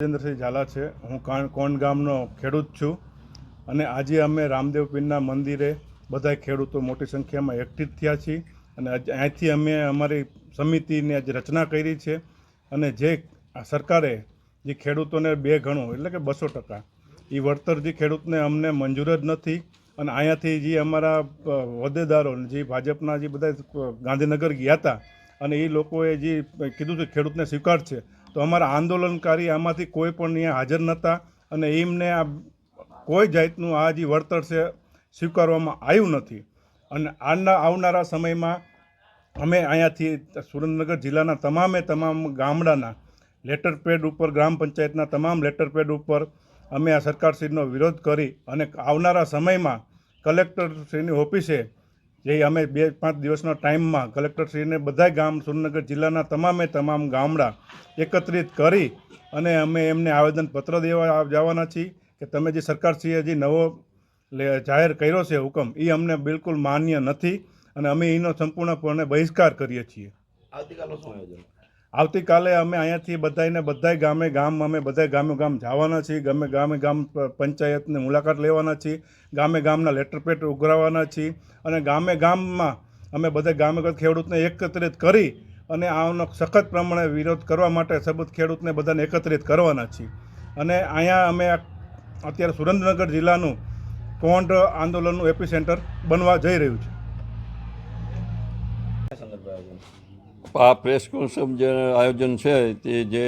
રાજેન્દ્રસિંહ ઝાલા છે। હું કોણ ગામનો ખેડૂત છું અને આજે અમે રામદેવ પીરના મંદિરે બધા ખેડૂતો મોટી સંખ્યામાં એકઠિત થયા છીએ અને અહીંથી અમે અમારી સમિતિની આજે રચના કરી છે અને જે સરકારે જે ખેડૂતોને 2 ગણું એટલે કે 200% એ વળતર જે ખેડૂતને અમને મંજૂર જ નથી અને અહીંયાથી જે અમારા હોદ્દેદારો જે ભાજપના જે બધા ગાંધીનગર ગયા હતા અને એ લોકોએ જે કીધું છે ખેડૂતને સ્વીકાર છે, તો અમારા આંદોલનકારી આમાંથી કોઈ પણ અહીંયા હાજર નહોતા અને એમને આ કોઈ જાતનું આ જે વળતર છે સ્વીકારવામાં આવ્યું નથી અને આવનારા સમયમાં અમે અહીંયાથી સુરેન્દ્રનગર જિલ્લાના તમામ ગામડાના લેટર પેડ ઉપર ગ્રામ પંચાયતના તમામ લેટર પેડ ઉપર અમે આ સરકારશ્રીનો વિરોધ કરી અને આવનારા સમયમાં કલેક્ટરશ્રીની ઓફિસે જે અમે 2-5 દિવસના ટાઈમમાં કલેક્ટરશ્રીને બધા ગામ સુરેન્દ્રનગર જિલ્લાના તમામ ગામડા એકત્રિત કરી અને અમે એમને આવેદનપત્ર દેવા જવાના છીએ કે તમે જે સરકારશ્રીએ જે નવો જાહેર કર્યો છે હુકમ એ અમને બિલકુલ માન્ય નથી અને અમે એનો સંપૂર્ણપણે બહિષ્કાર કરીએ છીએ। આવતીકાલે અમે અહીંયાથી બધા ગામ અમે જવાના છીએ, ગામ પંચાયતની મુલાકાત લેવાના છીએ, ગામના લેટર પેડ ઉઘરાવવાના છીએ અને ગામમાં અમે બધા ખેડૂતને એકત્રિત કરી અને આનો સખત પ્રમાણે વિરોધ કરવા માટે સબૂત ખેડૂતને બધાને એકત્રિત કરવાના છીએ અને અહીંયા અમે અત્યારે સુરેન્દ્રનગર જિલ્લાનું કોંઢ આંદોલનનું એપિસેન્ટર બનવા જઈ રહ્યું છે। આ પ્રેસ કોન્ફરન્સ જે આયોજન છે તે જે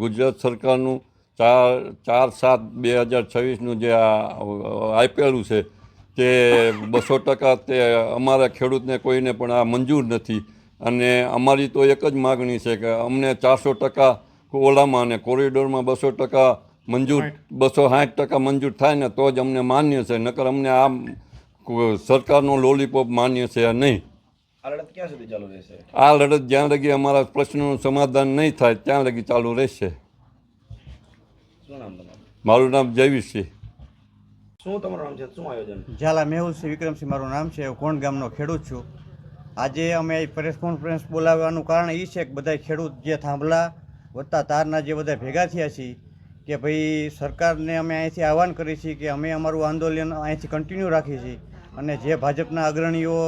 ગુજરાત સરકારનું 4/7/2026 જે આપેલું છે તે 200% તે અમારા ખેડૂતને કોઈને પણ આ મંજૂર નથી અને અમારી તો એક જ માગણી છે કે અમને 400% ઓલામાં અને કોરિડોરમાં 200% મંજૂર 260% મંજૂર થાય ને તો જ અમને માન્ય છે, નકર અમને આ સરકારનો લોલીપોપ માન્ય છે નહીં। આ લડત ક્યાં સુધી ચાલુ રહેશે? આ લડત જ્યાં લગી અમારા પ્રશ્નોનું સમાધાન નહીં થાય ત્યાં લગી ચાલુ રહેશે। શું નામ તમારું? મારું નામ જયવીરસિંહ। શું તમારું નામ છે? શું આયોજન? ઝાલા મેહુલસિંહ વિક્રમસિંહ મારું નામ છે। કોણ ગામનો ખેડૂત છું। આજે અમે પ્રેસ કોન્ફરન્સ બોલાવવાનું કારણ એ છે કે બધા ખેડૂત જે થાંભલા વત્તા તારના જે બધા ભેગા થયા છીએ કે ભાઈ સરકારને અમે અહીંથી આહવાન કરીએ છીએ કે અમે અમારું આંદોલન અહીંથી કન્ટિન્યુ રાખીએ છીએ અને જે ભાજપના અગ્રણીઓ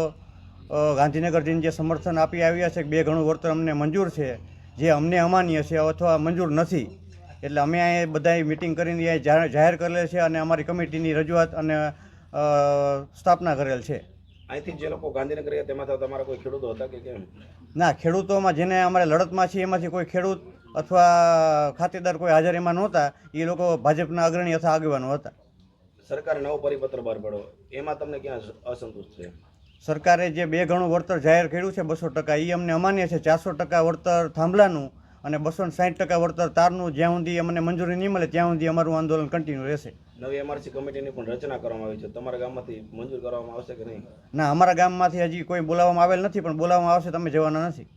ગાંધીનગર જઈને જે સમર્થન આપી આવ્યા છે કે 2 ગણું વળતર અમને મંજૂર છે, જે અમને અમાન્ય છે અથવા મંજૂર નથી, એટલે અમે અહીં બધાએ મિટિંગ કરીને જાહેર કરેલ છે અને અમારી કમિટીની રજૂઆત અને સ્થાપના કરેલ છે। અહીંથી જે લોકો ગાંધીનગર ગયા તેમાં તમારા કોઈ ખેડૂતો હતા કે કેમ? ના, ખેડૂતોમાં જેને અમારે લડતમાં છે એમાંથી કોઈ ખેડૂત અથવા ખાતેદાર કોઈ હાજર એમાં નહોતા, એ લોકો ભાજપના અગ્રણી અથવા આગેવાનો હતા। સરકારે નવો પરિપત્ર બહાર પાડ્યો, એમાં તમને ક્યાં અસંતુષ્ટ છે? સરકારે જે 2 ગણું વળતર જાહેર કર્યું છે 200%, એ અમને અમાન્ય છે। 400% વળતર થાંભલાનું અને 260% વળતર તારનું જ્યાં સુધી અમને મંજૂરી નહીં મળે ત્યાં સુધી અમારું આંદોલન કન્ટિન્યુ રહેશે। નવી એમઆરસી કમિટીની પણ રચના કરવામાં આવી છે, તમારા ગામમાંથી મંજૂર કરવામાં આવશે કે નહીં? ના, અમારા ગામમાંથી હજી કોઈ બોલાવવામાં આવેલ નથી, પણ બોલાવવામાં આવશે, તમે જવાના નથી।